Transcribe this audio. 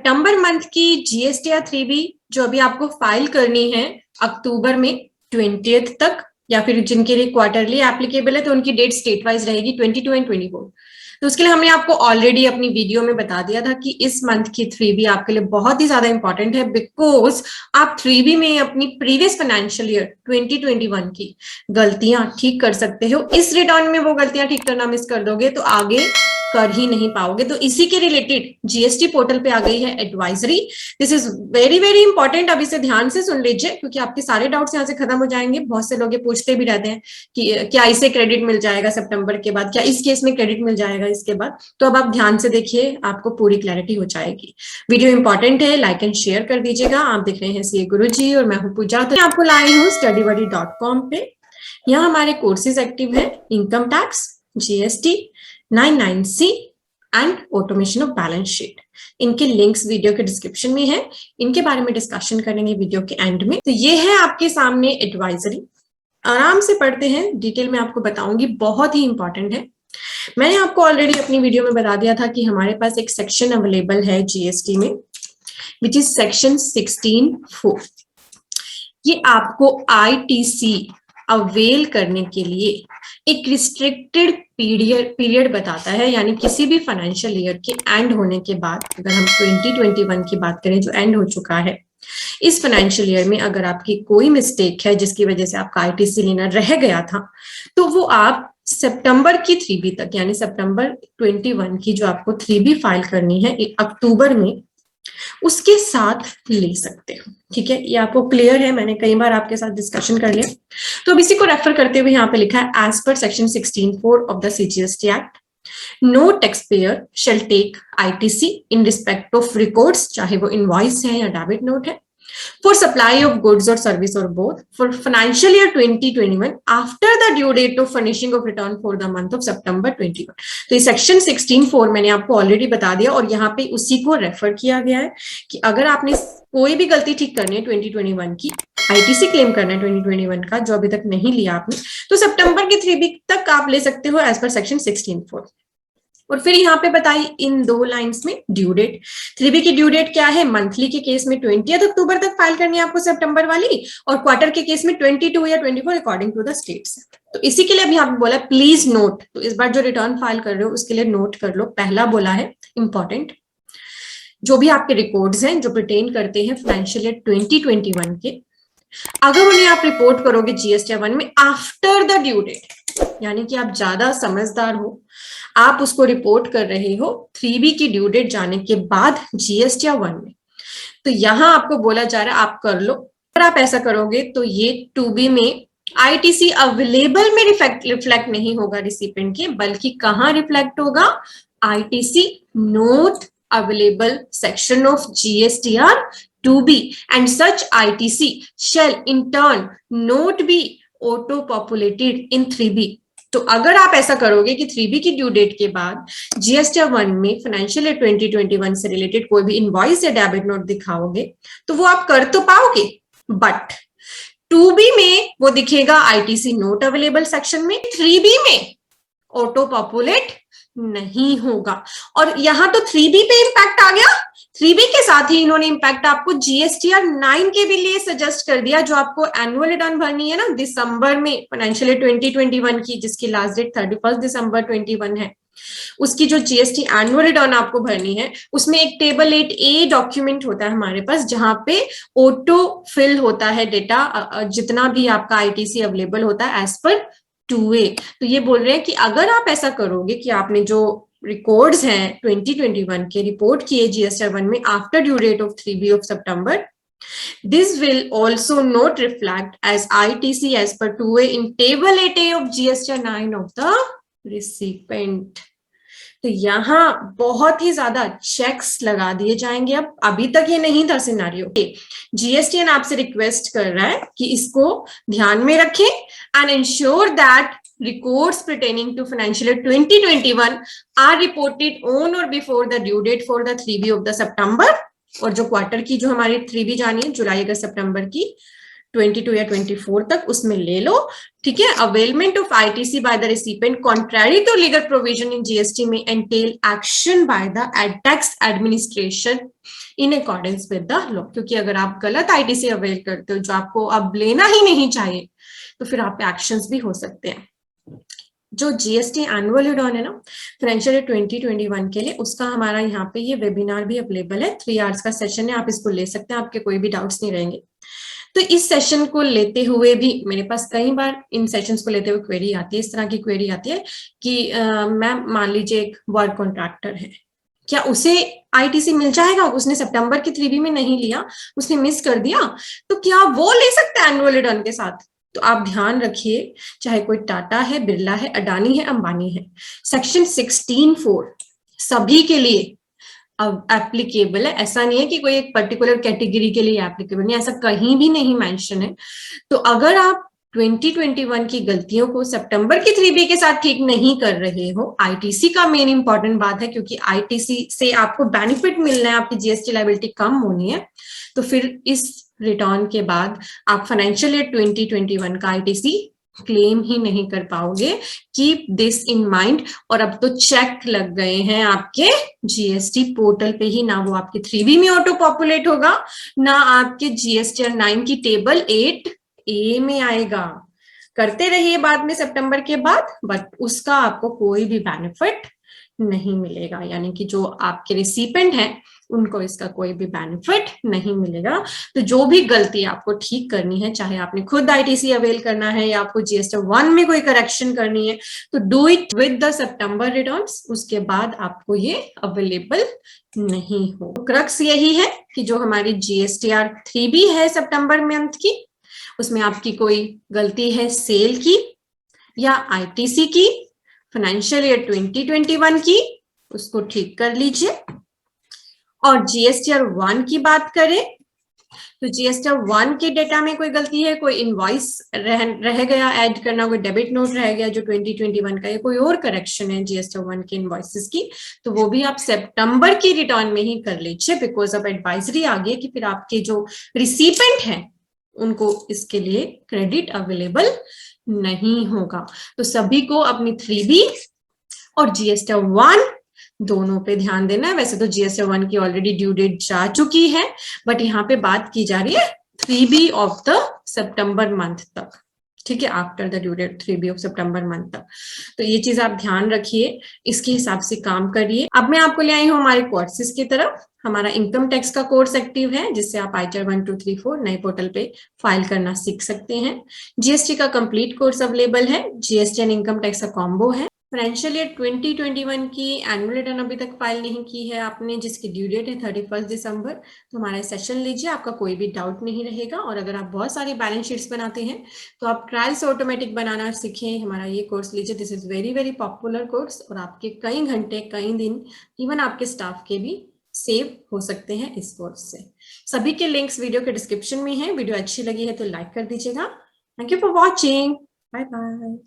सितंबर month की GST या 3B जो अभी आपको फाइल करनी है अक्टूबर में 20th तक, या फिर जिनके लिए क्वार्टरली एप्लीकेबल है तो उनकी डेट स्टेट वाइज रहेगी 22 एंड 24। तो उसके लिए हमने आपको ऑलरेडी अपनी वीडियो में बता दिया था कि इस मंथ की 3B आपके लिए बहुत ही ज्यादा इंपॉर्टेंट है, बिकॉज आप 3B में अपनी प्रीवियस फाइनेंशियल ईयर 2021 की गलतियां ठीक कर सकते हो। इस रिटर्न में वो गलतियां ठीक करना मिस कर दोगे तो आगे कर ही नहीं पाओगे। तो इसी के रिलेटेड जीएसटी पोर्टल पे आ गई है advisory. This is very very important. अब इसे ध्यान से सुन लीजिए क्योंकि आपके सारे डाउट्स यहाँ से खत्म हो जाएंगे। बहुत से लोग ये पूछते भी रहते हैं कि क्या इसे क्रेडिट मिल जाएगा सितंबर के बाद, क्या इस केस में क्रेडिट मिल जाएगा इसके बाद। तो अब आप ध्यान से देखिए, आपको पूरी क्लैरिटी हो जाएगी। वीडियो इंपॉर्टेंट है, लाइक एंड शेयर कर दीजिएगा। आप देख रहे हैं सीए गुरुजी और मैं हूं पूजा। तो आपको लाई हूँ StudyBuddy.com पे। यहाँ हमारे कोर्सेज एक्टिव है, income tax, GST, 99C and automation of balance sheet. इनके लिंक्स वीडियो के डिस्क्रिप्शन में है। इनके बारे में डिस्कशन करेंगे वीडियो के एंड में। तो ये है आपके सामने एडवाइजरी। आराम से पढ़ते हैं, डिटेल में आपको बताऊंगी, बहुत ही इंपॉर्टेंट है। मैंने आपको ऑलरेडी अपनी वीडियो में बता दिया था कि हमारे पास एक सेक्शन अवेलेबल है जीएसटी में, विच इज सेक्शन 16(4). ये आपको आईटीसी अवेल करने के लिए एक रिस्ट्रिक्टेड पीरियड बताता है, यानी किसी भी फाइनेंशियल ईयर के एंड होने के बाद, अगर हम 2021 की बात करें जो एंड हो चुका है, इस फाइनेंशियल ईयर में अगर आपकी कोई मिस्टेक है जिसकी वजह से आपका आईटीसी लेना रह गया था, तो वो आप सितंबर की 3B तक, यानी सितंबर 21 की जो आपको 3B फाइल करनी है अक्टूबर में, उसके साथ ले सकते हो। ठीक है, ये आपको क्लियर है, मैंने कई बार आपके साथ डिस्कशन कर लिया। तो अब इसी को रेफर करते हुए यहाँ पे लिखा है, as per section 16(4) of the CGST act, no tax payer shall take ITC in respect of records, चाहे वो इनवॉइस है या डेबिट नोट है, for supply of goods or service or both for financial year 2021 after the due date of furnishing of return for the month of September 21। तो ये section 16(4) मैंने आपको already बता दिया और यहाँ पे उसी को रेफर किया गया है कि अगर आपने कोई भी गलती ठीक करनी है 2021 की, आईटीसी क्लेम करना है 2021 का जो अभी तक नहीं लिया आपने, तो सितंबर की 3B तक आप ले सकते हो एज पर सेक्शन 16(4). और फिर यहाँ पे बताई इन 2 लाइंस में ड्यू डेट। 3B की ड्यू डेट क्या है? मंथली के केस में 20 अक्टूबर तक फाइल करनी है आपको सितंबर वाली, और क्वार्टर के केस में 22 या 24 अकॉर्डिंग टू द स्टेट्स। तो इसी के लिए अभी यहाँ पे बोला प्लीज नोट, तो इस बार जो रिटर्न फाइल कर रहे हो उसके लिए नोट कर लो। पहला बोला है इंपॉर्टेंट, जो भी आपके रिकॉर्ड्स हैं जो पर्टेन करते हैं फाइनेंशियल ईयर 2021 के, अगर उन्हें आप रिपोर्ट करोगे GST-1 में आफ्टर द ड्यू डेट, यानी कि आप ज्यादा समझदार हो, आप उसको रिपोर्ट कर रहे हो 3B की ड्यू डेट जाने के बाद GST-1 में, तो यहां आपको बोला जा रहा है आप कर लो। अगर आप ऐसा करोगे तो ये 2B में आईटीसी अवेलेबल में रिफ्लेक्ट नहीं होगा रिसिपेंट के, बल्कि कहां रिफ्लेक्ट होगा? ITC note available section of GSTR 2B, and such ITC shall in turn not be auto populated in 3B। तो अगर आप ऐसा करोगे कि 3B की ड्यू डेट के बाद GST-1 में फाइनेंशियल ईयर 2021 से रिलेटेड कोई भी इनवॉइस या डेबिट नोट दिखाओगे तो वो आप कर तो पाओगे, बट 2B में वो दिखेगा आईटीसी नोट अवेलेबल सेक्शन में, 3B में ऑटो पॉपुलेट नहीं होगा। और यहां तो 3B पे इंपैक्ट आ गया, 3B के साथ ही इन्होंने इंपैक्ट आपको GSTR 9 के भी लिए सजेस्ट कर दिया, जो आपको एनुअल रिटर्न भरनी है ना दिसंबर में फाइनेंशियल ईयर 2021 की, जिसकी लास्ट डेट 31 दिसंबर 21 है, उसकी जो जीएसटी एनुअल रिटर्न आपको भरनी है, उसमें एक टेबल 8A डॉक्यूमेंट होता है हमारे पास, जहां पे ऑटो फिल होता है डेटा, जितना भी आपका आईटीसी अवेलेबल होता है एज पर 2A। तो ये बोल रहे हैं कि अगर आप ऐसा करोगे कि आपने जो रिकॉर्ड्स हैं 2021 के रिपोर्ट किए GST-1 में after due date of 3B of सितंबर, this will also not reflect as ITC as per 2A in table 8A of GST-9 of the recipient। तो यहाँ बहुत ही ज्यादा चेक्स लगा दिए जाएंगे। अब अभी तक ये नहीं था सिनेरियो। GSTN आपसे रिक्वेस्ट कर रहा है कि इसको ध्यान में रखें and ensure that records pertaining to financial year 2021 are reported on or before the due date for the 3B of the September। और जो क्वार्टर की जो हमारी 3B जानी है जुलाई अगस्त सितंबर की 22 या 24 तक उसमें ले लो, ठीक है। Availment of ITC by the recipient contrary to legal provision in GST में entail action by the tax administration in accordance with the law. क्योंकि अगर आप गलत आईटीसी अवेल करते हो जो आपको अब लेना ही नहीं चाहिए, तो फिर आप पे एक्शंस भी हो सकते हैं। जो जीएसटी एनुअल रिटर्न है ना फाइनेंशियल ईयर 2021 के लिए, उसका हमारा यहाँ पे ये वेबिनार भी अवेलेबल है। 3 आवर्स का सेशन है, आप इसको ले सकते हैं, आपके कोई भी डाउट्स नहीं रहेंगे। तो इस सेशन को लेते हुए भी मेरे पास कई बार इन सेशंस को लेते हुए क्वेरी आती है, इस तरह की क्वेरी आती है कि मैम मान लीजिए एक वर्क कॉन्ट्रैक्टर है, क्या उसे आईटीसी मिल जाएगा? उसने सितंबर की 3B में नहीं लिया, उसने मिस कर दिया, तो क्या वो ले सकता है एनुअल रिटर्न के साथ? तो आप ध्यान रखिए, चाहे कोई टाटा है, बिरला है, अडानी है, अंबानी है, सेक्शन 16(4) सभी के लिए अब एप्लीकेबल है। ऐसा नहीं है कि कोई एक पर्टिकुलर कैटेगरी के लिए एप्लीकेबल नहीं, ऐसा कहीं भी नहीं मेंशन है। तो अगर आप 2021 की गलतियों को सितंबर की 3B के साथ ठीक नहीं कर रहे हो, आईटीसी का मेन इंपॉर्टेंट बात है, क्योंकि आईटीसी से आपको बेनिफिट मिलना है, आपकी जीएसटी लायबिलिटी कम होनी है, तो फिर इस रिटर्न के बाद आप फाइनेंशियल ईयर 2021 का आईटीसी क्लेम ही नहीं कर पाओगे। Keep this in mind. और अब तो चेक लग गए हैं आपके जीएसटी पोर्टल पे ही, ना वो आपके 3B में ऑटो पॉपुलेट होगा, ना आपके जीएसटीआर 9 की टेबल 8A में आएगा। करते रहिए बाद में सितंबर के बाद, बट उसका आपको कोई भी बेनिफिट नहीं मिलेगा, यानी कि जो आपके रिसिपेंट हैं उनको इसका कोई भी बेनिफिट नहीं मिलेगा। तो जो भी गलती आपको ठीक करनी है, चाहे आपने खुद आईटीसी अवेल करना है या आपको जीएसटी 1 में कोई करेक्शन करनी है, तो do it with the September returns, उसके बाद आपको ये अवेलेबल नहीं हो। क्रक्स यही है कि जो हमारी जीएसटीआर 3B है सितंबर मंथ की, उसमें आपकी कोई गलती है सेल की या आईटीसी की, फाइनेंशियल ईयर 2021 की, उसको ठीक कर लीजिए। और जीएसटीआर 1 की बात करें तो जीएसटीआर 1 के डेटा में कोई गलती है, कोई इनवॉइस रह गया ऐड करना, कोई डेबिट नोट रह गया जो 2021 का है, कोई और करेक्शन है जीएसटीआर 1 के इनवॉइसेस की, तो वो भी आप सितंबर की रिटर्न में ही कर लीजिए, बिकॉज अब एडवाइजरी आ गई कि फिर आपके जो रिसिपेंट हैं उनको इसके लिए क्रेडिट अवेलेबल नहीं होगा। तो सभी को अपनी 3B और जीएसटीआर 1 दोनों पे ध्यान देना है। वैसे तो जीएसटीआर 1 की ऑलरेडी ड्यू डेट जा चुकी है, बट यहाँ पे बात की जा रही है 3B of the September month तक, ठीक है, after the due date 3B of सितंबर मंथ तक। तो ये चीज आप ध्यान रखिए, इसके हिसाब से काम करिए। अब मैं आपको ले आई हूँ हमारे कोर्सेज की तरफ। हमारा इनकम टैक्स का कोर्स एक्टिव है, जिससे आप आईटीआर 1, 2, 3, 4 नए पोर्टल पे फाइल करना सीख सकते हैं। जीएसटी का कंप्लीट कोर्स अवेलेबल है, जीएसटी एंड इनकम टैक्स का कॉम्बो है। फाइनेंशियल ईयर 2021 की एनुअल रिटर्न अभी तक फाइल नहीं की है आपने, जिसकी ड्यू डेट है 31 दिसंबर, तो हमारा सेशन लीजिए, आपका कोई भी डाउट नहीं रहेगा। और अगर आप बहुत सारी बैलेंस शीट्स बनाते हैं तो आप ट्रायल से ऑटोमेटिक बनाना सीखें, हमारा ये कोर्स लीजिए। This is very very popular course, और आपके कई घंटे, कई दिन, इवन आपके स्टाफ के भी सेव हो सकते हैं इस कोर्स से। सभी के लिंक्स वीडियो के डिस्क्रिप्शन में है। वीडियो अच्छी लगी है तो लाइक कर दीजिएगा। Thank you for watching, bye bye.